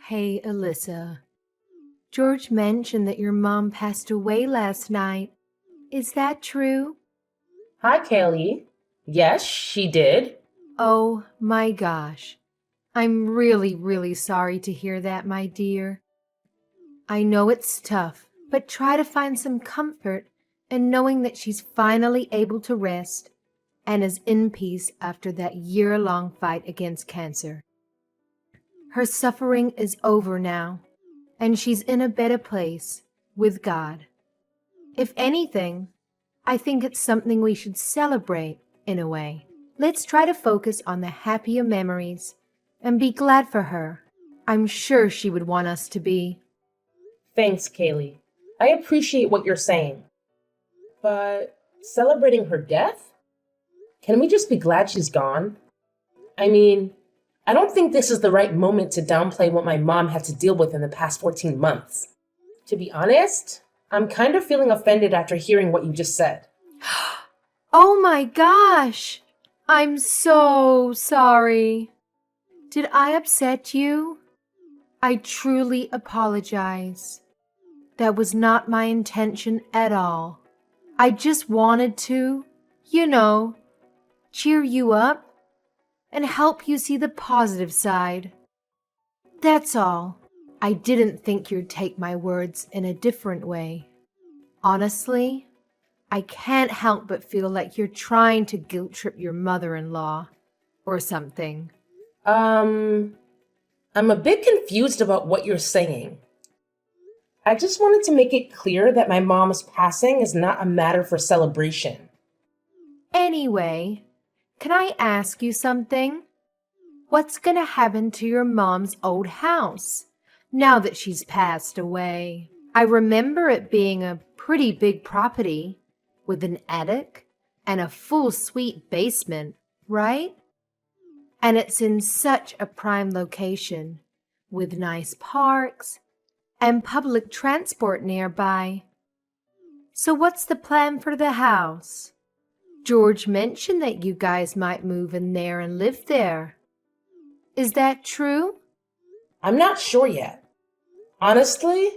Hey, Alyssa. George mentioned that your mom passed away last night. Is that true? Hi, Kaylee. Yes, she did. Oh my gosh. I'm really, really sorry to hear that, my dear. I know it's tough, but try to find some comfort in knowing that she's finally able to rest and is in peace after that year-long fight against cancer. Her suffering is over now, and she's in a better place with God. If anything, I think it's something we should celebrate in a way. Let's try to focus on the happier memories and be glad for her. I'm sure she would want us to be. Thanks, Kaylee. I appreciate what you're saying. But celebrating her death? Can we just be glad she's gone? I mean, I don't think this is the right moment to downplay what my mom had to deal with in the past 14 months. To be honest, I'm kind of feeling offended after hearing what you just said. Oh my gosh! I'm so sorry. Did I upset you? I truly apologize. That was not my intention at all. I just wanted to, you know, cheer you up and help you see the positive side. That's all. I didn't think you'd take my words in a different way. Honestly, I can't help but feel like you're trying to guilt trip your mother-in-law or something. Um, I'm a bit confused about what you're saying. I just wanted to make it clear that my mom's passing is not a matter for celebration. Anyway, can I ask you something? What's gonna happen to your mom's old house now that she's passed away? I remember it being a pretty big property with an attic and a full suite basement, right? And it's in such a prime location with nice parks and public transport nearby. So what's the plan for the house? George mentioned that you guys might move in there and live there. Is that true? I'm not sure yet. Honestly,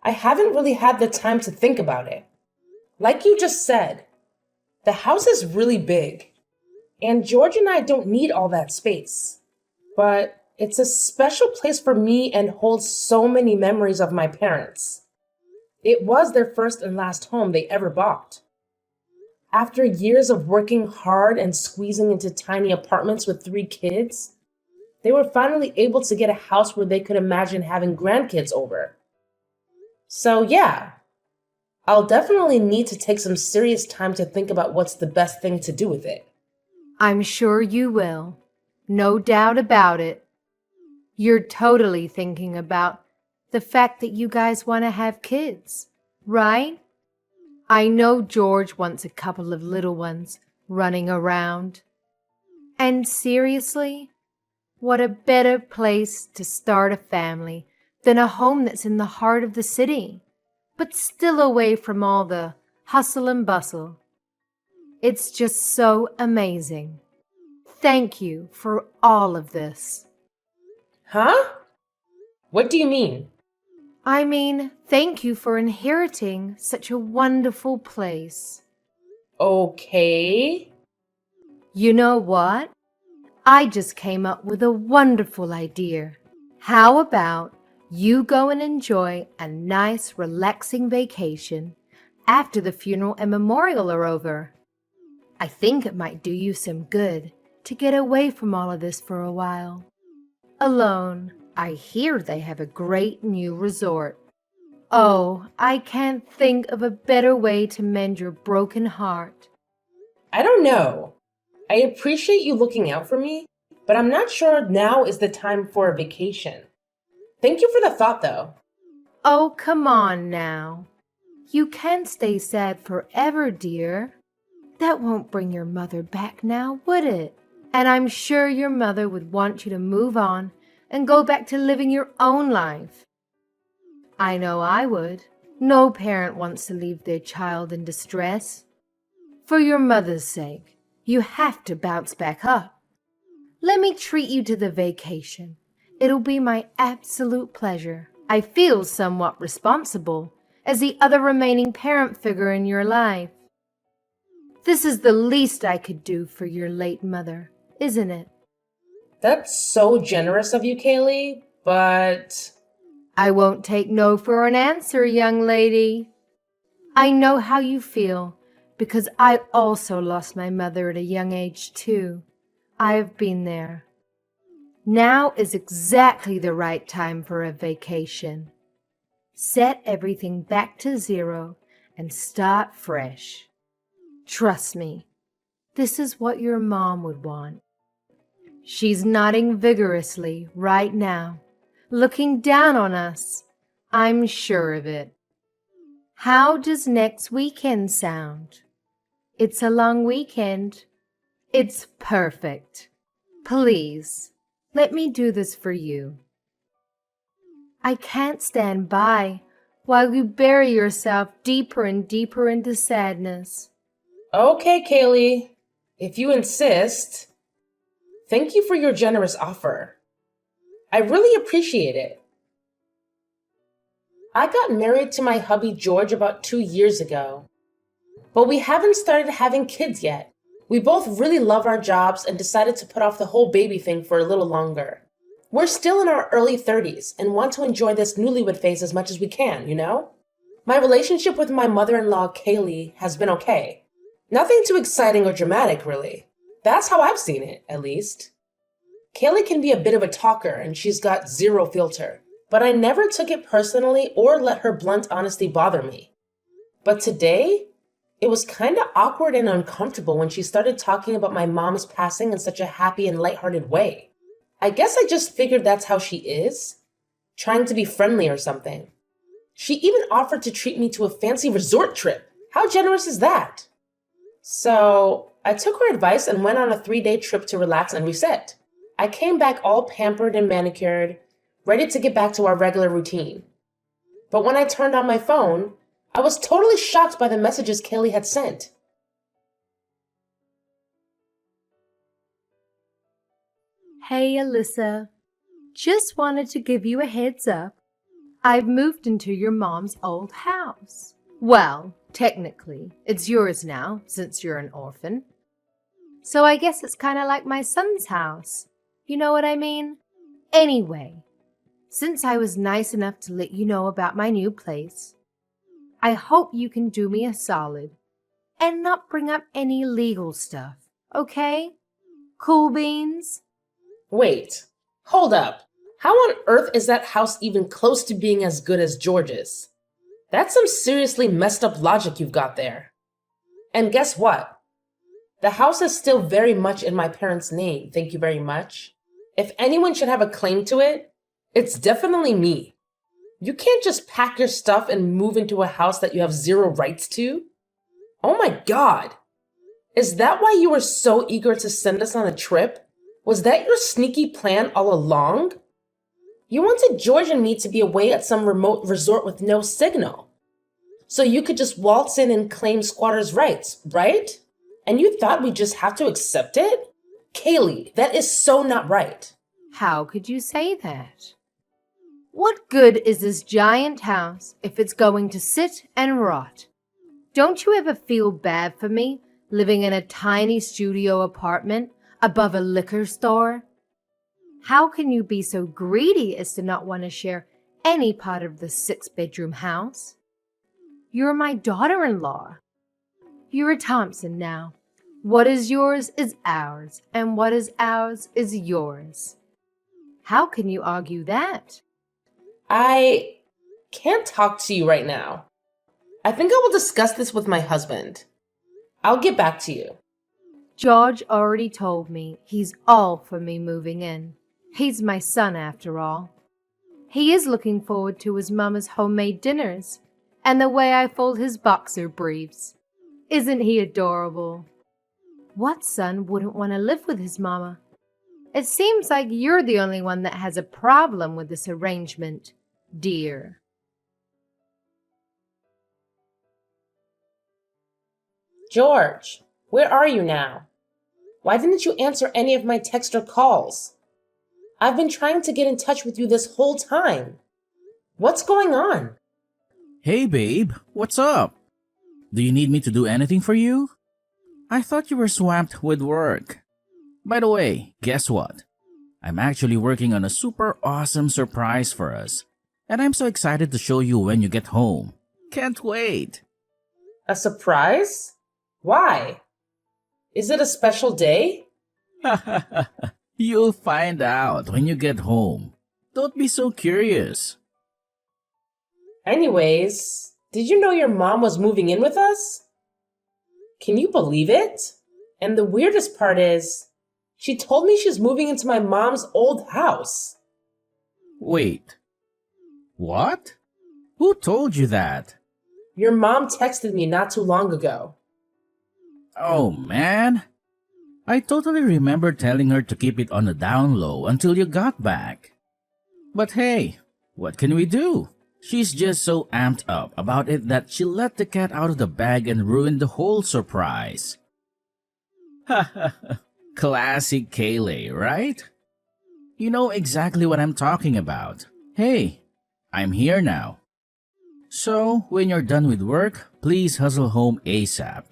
I haven't really had the time to think about it. Like you just said, the house is really big, and George and I don't need all that space. But it's a special place for me and holds so many memories of my parents. It was their first and last home they ever bought. After years of working hard and squeezing into tiny apartments with 3 kids, they were finally able to get a house where they could imagine having grandkids over. So, yeah, I'll definitely need to take some serious time to think about what's the best thing to do with it. I'm sure you will. No doubt about it. You're totally thinking about the fact that you guys want to have kids, right? I know George wants a couple of little ones running around. And seriously, what a better place to start a family than a home that's in the heart of the city, but still away from all the hustle and bustle. It's just so amazing. Thank you for all of this. Huh? What do you mean? I mean, thank you for inheriting such a wonderful place. Okay. You know what? I just came up with a wonderful idea. How about you go and enjoy a nice, relaxing vacation after the funeral and memorial are over? I think it might do you some good to get away from all of this for a while. Alone, I hear they have a great new resort. Oh, I can't think of a better way to mend your broken heart. I don't know. I appreciate you looking out for me, but I'm not sure now is the time for a vacation. Thank you for the thought, though. Oh, come on now. You can't stay sad forever, dear. That won't bring your mother back now, would it? And I'm sure your mother would want you to move on and go back to living your own life. I know I would. No parent wants to leave their child in distress. For your mother's sake, you have to bounce back up. Let me treat you to the vacation. It'll be my absolute pleasure. I feel somewhat responsible as the other remaining parent figure in your life. This is the least I could do for your late mother, isn't it? That's so generous of you, Kaylee, but I won't take no for an answer, young lady. I know how you feel because I also lost my mother at a young age, too. I've been there. Now is exactly the right time for a vacation. Set everything back to zero and start fresh. Trust me, this is what your mom would want. She's nodding vigorously right now, looking down on us. I'm sure of it. How does next weekend sound? It's a long weekend. It's perfect. Please, let me do this for you. I can't stand by while you bury yourself deeper and deeper into sadness. okay, Kaylee, if you insist. Thank you for your generous offer. I really appreciate it. I got married to my hubby George about 2 years ago, but we haven't started having kids yet. We both really love our jobs and decided to put off the whole baby thing for a little longer. We're still in our early 30s and want to enjoy this newlywed phase as much as we can, you know? My relationship with my mother-in-law, Kaylee, has been okay. Nothing too exciting or dramatic, really. That's how I've seen it, at least. Kaylee can be a bit of a talker and she's got zero filter, but I never took it personally or let her blunt honesty bother me. But today, it was kind of awkward and uncomfortable when she started talking about my mom's passing in such a happy and lighthearted way. I guess I just figured that's how she is, trying to be friendly or something. She even offered to treat me to a fancy resort trip. How generous is that? So I took her advice and went on a 3-day trip to relax and reset. I came back all pampered and manicured, ready to get back to our regular routine. But when I turned on my phone, I was totally shocked by the messages Kaylee had sent. Hey, Alyssa. Just wanted to give you a heads up. I've moved into your mom's old house. Well, technically, it's yours now, since you're an orphan. So I guess it's kind of like my son's house. You know what I mean? Anyway, since I was nice enough to let you know about my new place, I hope you can do me a solid and not bring up any legal stuff, okay? Cool beans? Wait, hold up. How on earth is that house even close to being as good as George's? That's some seriously messed up logic you've got there. And guess what? The house is still very much in my parents' name, thank you very much. If anyone should have a claim to it, it's definitely me. You can't just pack your stuff and move into a house that you have zero rights to. Oh my God. Is that why you were so eager to send us on a trip? Was that your sneaky plan all along? You wanted George and me to be away at some remote resort with no signal, so you could just waltz in and claim squatters' rights, right? And you thought we'd just have to accept it? Kaylee, that is so not right. How could you say that? What good is this giant house if it's going to sit and rot? Don't you ever feel bad for me living in a tiny studio apartment above a liquor store? How can you be so greedy as to not want to share any part of the 6-bedroom house? You're my daughter-in-law. You're a Thompson now. What is yours is ours, and what is ours is yours. How can you argue that? I can't talk to you right now. I think I will discuss this with my husband. I'll get back to you. George already told me he's all for me moving in. He's my son, after all. He is looking forward to his mama's homemade dinners and the way I fold his boxer briefs. Isn't he adorable? What son wouldn't want to live with his mama? It seems like you're the only one that has a problem with this arrangement, dear. George, where are you now? Why didn't you answer any of my text or calls? I've been trying to get in touch with you this whole time. What's going on? Hey babe, what's up? Do you need me to do anything for you? I thought you were swamped with work. By the way, guess what? I'm actually working on a super awesome surprise for us. And I'm so excited to show you when you get home. Can't wait. A surprise? Why? Is it a special day? You'll find out when you get home. Don't be so curious. Anyways, did you know your mom was moving in with us? Can you believe it? And the weirdest part is, she told me she's moving into my mom's old house. Wait. What? Who told you that? Your mom texted me not too long ago. Oh man. I totally remember telling her to keep it on the down low until you got back. But hey, what can we do? She's just so amped up about it that she let the cat out of the bag and ruined the whole surprise. Classic Kayleigh, right? You know exactly what I'm talking about. Hey, I'm here now. So, when you're done with work, please hustle home ASAP.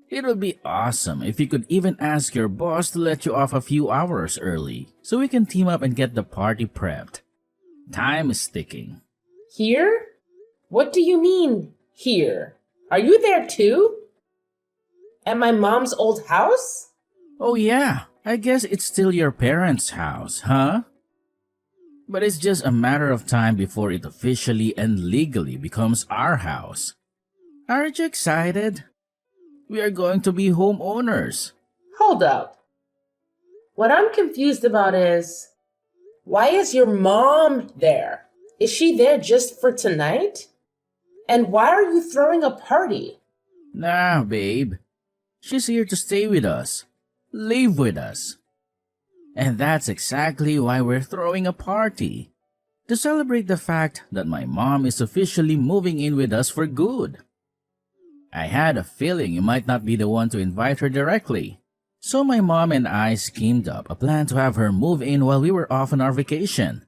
It would be awesome if you could even ask your boss to let you off a few hours early so we can team up and get the party prepped. Time is ticking. Here? What do you mean, here? Are you there too? At my mom's old house? Oh yeah, I guess it's still your parents' house, huh? But it's just a matter of time before it officially and legally becomes our house. Aren't you excited? We are going to be homeowners. Hold up. What I'm confused about is, why is your mom there? Is she there just for tonight? And why are you throwing a party? Nah, babe. She's here to stay with us. Live with us. And that's exactly why we're throwing a party. To celebrate the fact that my mom is officially moving in with us for good. I had a feeling you might not be the one to invite her directly. So my mom and I schemed up a plan to have her move in while we were off on our vacation.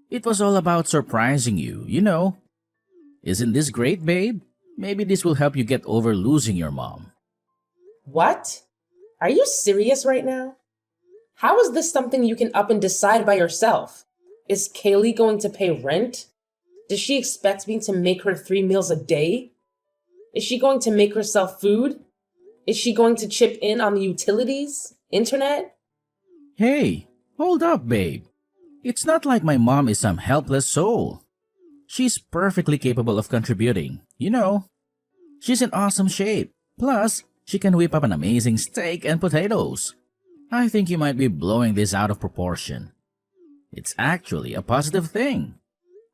It was all about surprising you, you know. Isn't this great, babe? Maybe this will help you get over losing your mom. What? Are you serious right now? How is this something you can up and decide by yourself? Is Kayleigh going to pay rent? Does she expect me to make her 3 meals a day? Is she going to make herself food? Is she going to chip in on the utilities, internet? Hey, hold up, babe. It's not like my mom is some helpless soul. She's perfectly capable of contributing, you know. She's in awesome shape. Plus, she can whip up an amazing steak and potatoes. I think you might be blowing this out of proportion. It's actually a positive thing.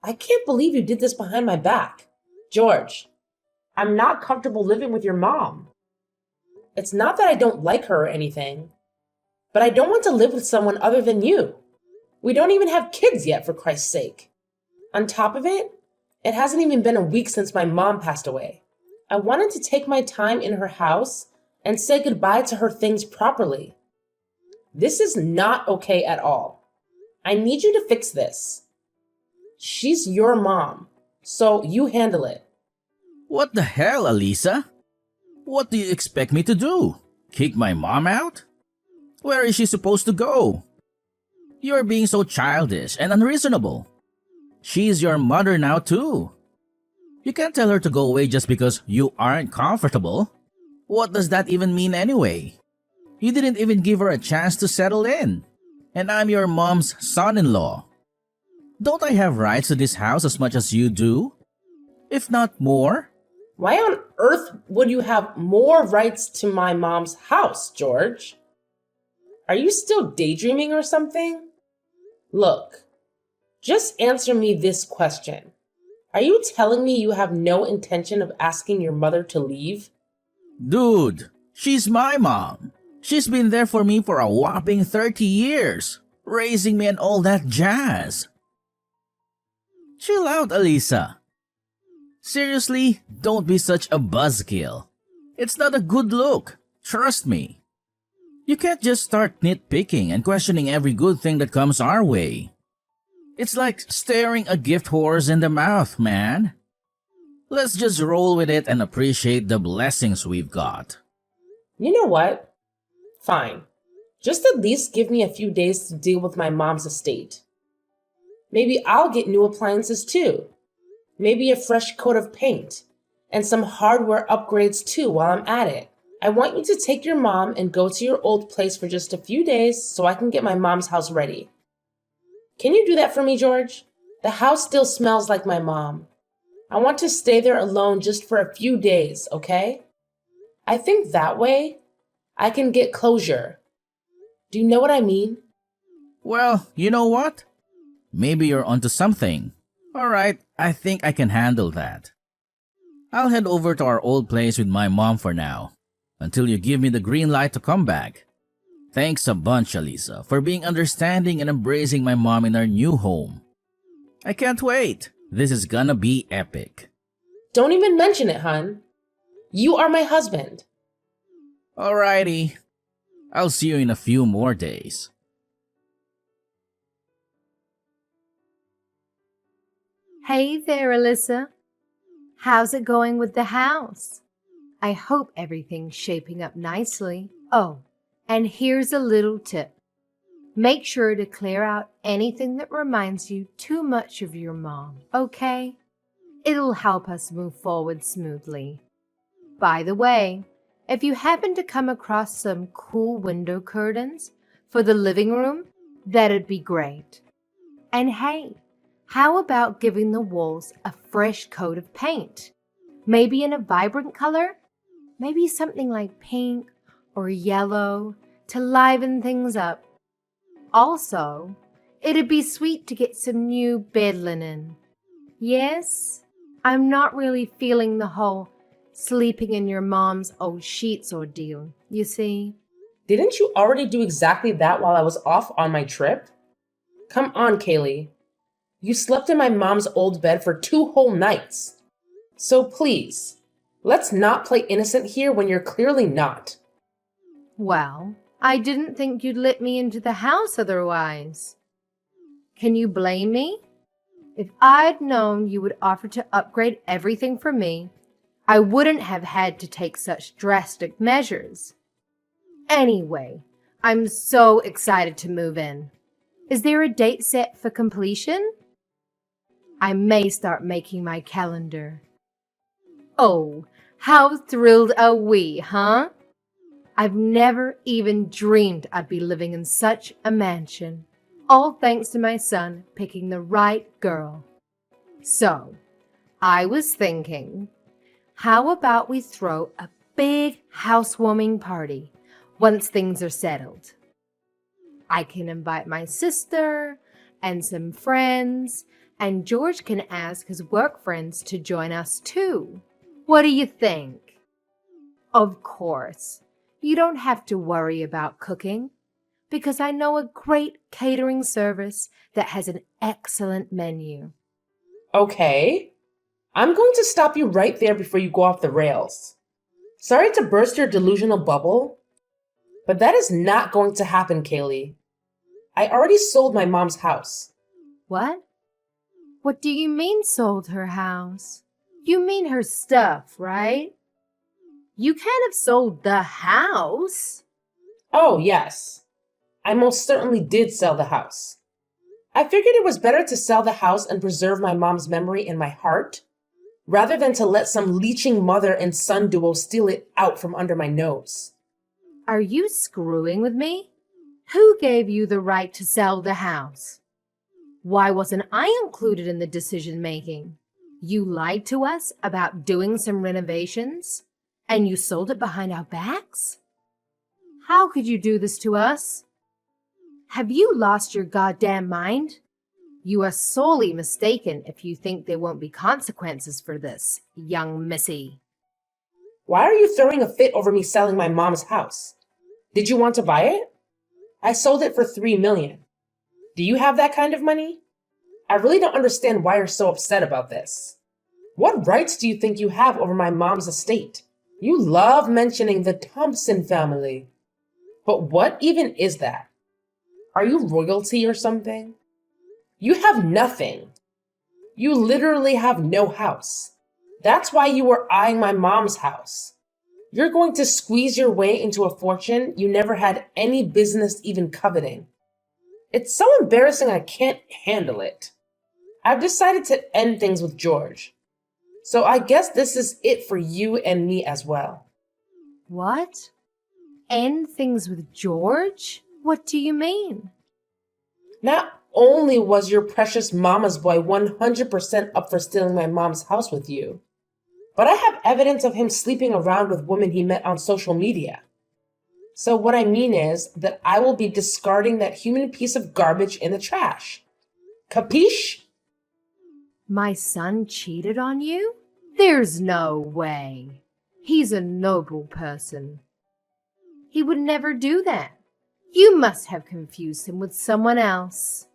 I can't believe you did this behind my back. George, I'm not comfortable living with your mom. It's not that I don't like her or anything, but I don't want to live with someone other than you. We don't even have kids yet, for Christ's sake. On top of it, it hasn't even been a week since my mom passed away. I wanted to take my time in her house and say goodbye to her things properly. This is not okay at all. I need you to fix this. She's your mom, so you handle it. What the hell, Alisa? What do you expect me to do? Kick my mom out? Where is she supposed to go? You're being so childish and unreasonable. She's your mother now too. You can't tell her to go away just because you aren't comfortable. What does that even mean anyway? You didn't even give her a chance to settle in. And I'm your mom's son-in-law. Don't I have rights to this house as much as you do? If not more? Why on earth would you have more rights to my mom's house, George? Are you still daydreaming or something? Look, just answer me this question. Are you telling me you have no intention of asking your mother to leave? Dude, she's my mom. She's been there for me for a whopping 30 years, raising me and all that jazz. Chill out, Alisa. Seriously, don't be such a buzzkill. It's not a good look, trust me. You can't just start nitpicking and questioning every good thing that comes our way. It's like staring a gift horse in the mouth, man. Let's just roll with it and appreciate the blessings we've got. You know what? Fine. Just at least give me a few days to deal with my mom's estate. Maybe I'll get new appliances too. Maybe a fresh coat of paint. And some hardware upgrades too while I'm at it. I want you to take your mom and go to your old place for just a few days so I can get my mom's house ready. Can you do that for me, George? The house still smells like my mom. I want to stay there alone just for a few days, okay? I think that way I can get closure. Do you know what I mean? Well, you know what? Maybe you're onto something. Alright, I think I can handle that. I'll head over to our old place with my mom for now, until you give me the green light to come back. Thanks a bunch, Alisa, for being understanding and embracing my mom in our new home. I can't wait. This is gonna be epic. Don't even mention it, hun. You are my husband. Alrighty. I'll see you in a few more days. Hey there, Alyssa. How's it going with the house? I hope everything's shaping up nicely. Oh, and here's a little tip. Make sure to clear out anything that reminds you too much of your mom, okay? It'll help us move forward smoothly. By the way, if you happen to come across some cool window curtains for the living room, that'd be great. And hey, how about giving the walls a fresh coat of paint? Maybe in a vibrant color? Maybe something like pink or yellow to liven things up. Also, it'd be sweet to get some new bed linen. Yes, I'm not really feeling the whole sleeping in your mom's old sheets ordeal, you see. Didn't you already do exactly that while I was off on my trip? Come on, Kaylee. You slept in my mom's old bed for 2 whole nights. So please, let's not play innocent here when you're clearly not. Well, I didn't think you'd let me into the house otherwise. Can you blame me? If I'd known you would offer to upgrade everything for me, I wouldn't have had to take such drastic measures. Anyway, I'm so excited to move in. Is there a date set for completion? I may start making my calendar. Oh, how thrilled are we, huh? I've never even dreamed I'd be living in such a mansion, all thanks to my son picking the right girl. So, I was thinking, how about we throw a big housewarming party once things are settled? I can invite my sister and some friends, and George can ask his work friends to join us too. What do you think? Of course, you don't have to worry about cooking, because I know a great catering service that has an excellent menu. Okay. I'm going to stop you right there before you go off the rails. Sorry to burst your delusional bubble, but that is not going to happen, Kaylee. I already sold my mom's house. What? What do you mean sold her house? You mean her stuff, right? You can't have sold the house. Oh, yes. I most certainly did sell the house. I figured it was better to sell the house and preserve my mom's memory in my heart, rather than to let some leeching mother and son duo steal it out from under my nose. Are you screwing with me? Who gave you the right to sell the house? Why wasn't I included in the decision making? You lied to us about doing some renovations, and you sold it behind our backs? How could you do this to us? Have you lost your goddamn mind? You are sorely mistaken if you think there won't be consequences for this, young missy. Why are you throwing a fit over me selling my mom's house? Did you want to buy it? I sold it for $3 million. Do you have that kind of money? I really don't understand why you're so upset about this. What rights do you think you have over my mom's estate? You love mentioning the Thompson family. But what even is that? Are you royalty or something? You have nothing. You literally have no house. That's why you were eyeing my mom's house. You're going to squeeze your way into a fortune you never had any business even coveting. It's so embarrassing I can't handle it. I've decided to end things with George. So I guess this is it for you and me as well. What? End things with George? What do you mean? Not only was your precious mama's boy 100% up for stealing my mom's house with you, but I have evidence of him sleeping around with women he met on social media. So what I mean is that I will be discarding that human piece of garbage in the trash. Capiche? My son cheated on you? There's no way. He's a noble person. He would never do that. You must have confused him with someone else.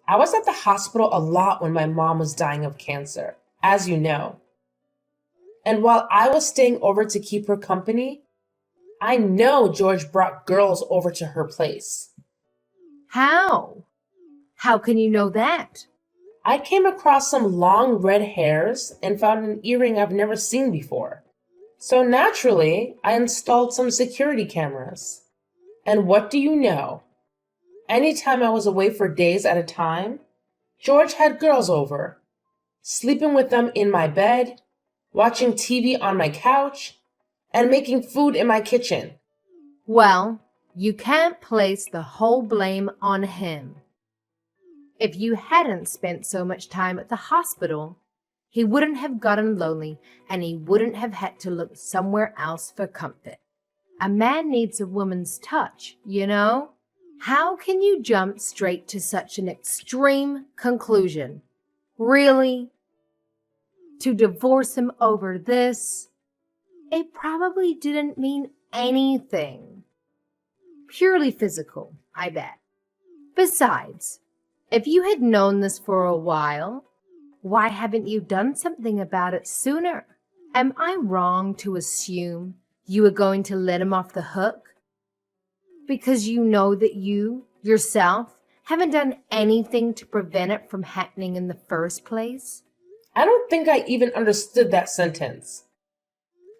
I was at the hospital a lot when my mom was dying of cancer, as you know. And while I was staying over to keep her company, I know George brought girls over to her place. How? How can you know that? I came across some long red hairs and found an earring I've never seen before. So naturally, I installed some security cameras. And what do you know? Anytime I was away for days at a time, George had girls over, sleeping with them in my bed, watching TV on my couch, and making food in my kitchen. Well, you can't place the whole blame on him. If you hadn't spent so much time at the hospital, he wouldn't have gotten lonely and he wouldn't have had to look somewhere else for comfort. A man needs a woman's touch, you know? How can you jump straight to such an extreme conclusion? Really? To divorce him over this? It probably didn't mean anything. Purely physical, I bet. Besides, if you had known this for a while, why haven't you done something about it sooner? Am I wrong to assume you were going to let him off the hook? Because you know that you, yourself, haven't done anything to prevent it from happening in the first place? I don't think I even understood that sentence.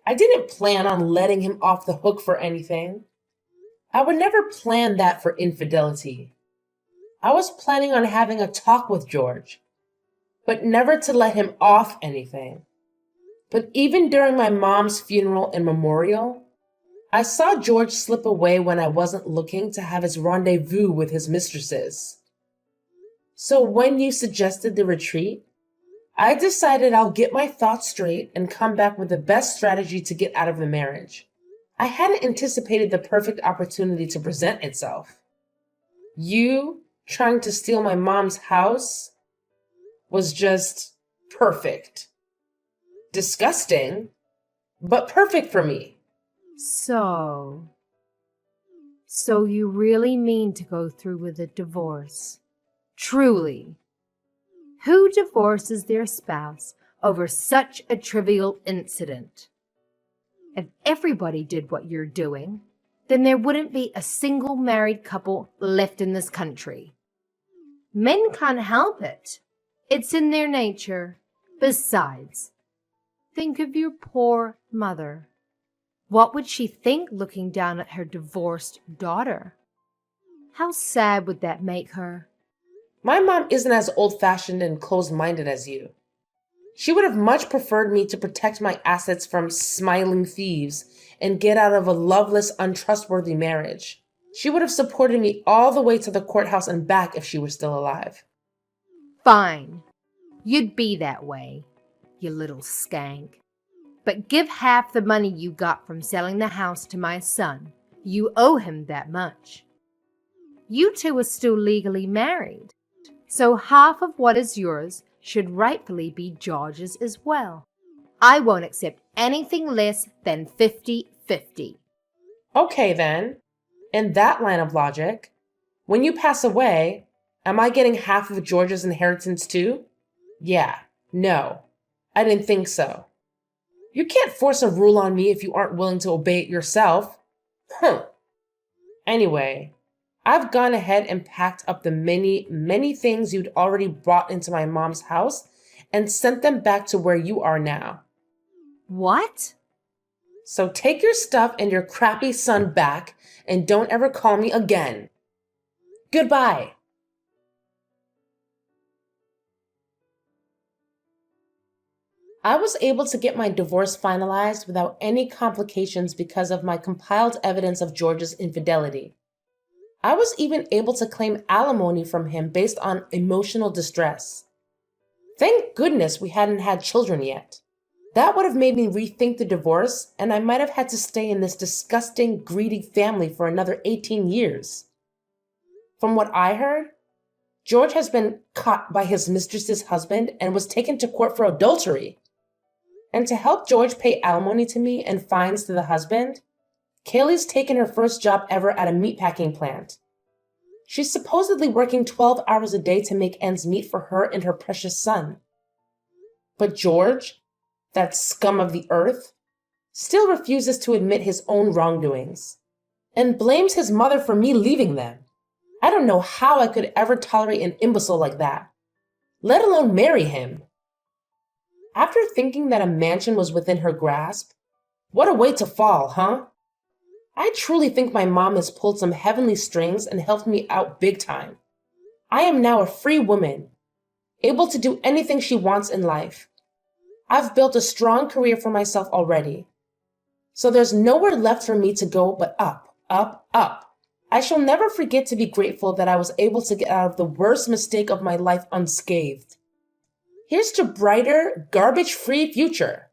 I didn't plan on letting him off the hook for anything. I would never plan that for infidelity. I was planning on having a talk with George, but never to let him off anything. But even during my mom's funeral and memorial, I saw George slip away when I wasn't looking to have his rendezvous with his mistresses. So when you suggested the retreat, I decided I'll get my thoughts straight and come back with the best strategy to get out of the marriage. I hadn't anticipated the perfect opportunity to present itself. You trying to steal my mom's house was just perfect. Disgusting, but perfect for me. So you really mean to go through with a divorce? Truly? Who divorces their spouse over such a trivial incident? If everybody did what you're doing, then there wouldn't be a single married couple left in this country. Men can't help it. It's in their nature. Besides, think of your poor mother. What would she think looking down at her divorced daughter? How sad would that make her? My mom isn't as old-fashioned and closed-minded as you. She would have much preferred me to protect my assets from smiling thieves and get out of a loveless, untrustworthy marriage. She would have supported me all the way to the courthouse and back if she were still alive. Fine. You'd be that way, you little skank. But give half the money you got from selling the house to my son. You owe him that much. You two are still legally married, so half of what is yours should rightfully be George's as well. I won't accept anything less than 50-50. Okay then, in that line of logic, when you pass away, am I getting half of George's inheritance too? Yeah, no, I didn't think so. You can't force a rule on me if you aren't willing to obey it yourself. Anyway, I've gone ahead and packed up the many things you'd already brought into my mom's house and sent them back to where you are now. What? So take your stuff and your crappy son back and don't ever call me again. Goodbye. I was able to get my divorce finalized without any complications because of my compiled evidence of George's infidelity. I was even able to claim alimony from him based on emotional distress. Thank goodness we hadn't had children yet. That would have made me rethink the divorce, and I might have had to stay in this disgusting, greedy family for another 18 years. From what I heard, George has been caught by his mistress's husband and was taken to court for adultery. And to help George pay alimony to me and fines to the husband, Kaylee's taken her first job ever at a meatpacking plant. She's supposedly working 12 hours a day to make ends meet for her and her precious son. But George, that scum of the earth, still refuses to admit his own wrongdoings and blames his mother for me leaving them. I don't know how I could ever tolerate an imbecile like that, let alone marry him. After thinking that a mansion was within her grasp, what a way to fall, huh? I truly think my mom has pulled some heavenly strings and helped me out big time. I am now a free woman, able to do anything she wants in life. I've built a strong career for myself already. So there's nowhere left for me to go but up, up, up. I shall never forget to be grateful that I was able to get out of the worst mistake of my life unscathed. Here's to brighter, garbage-free future.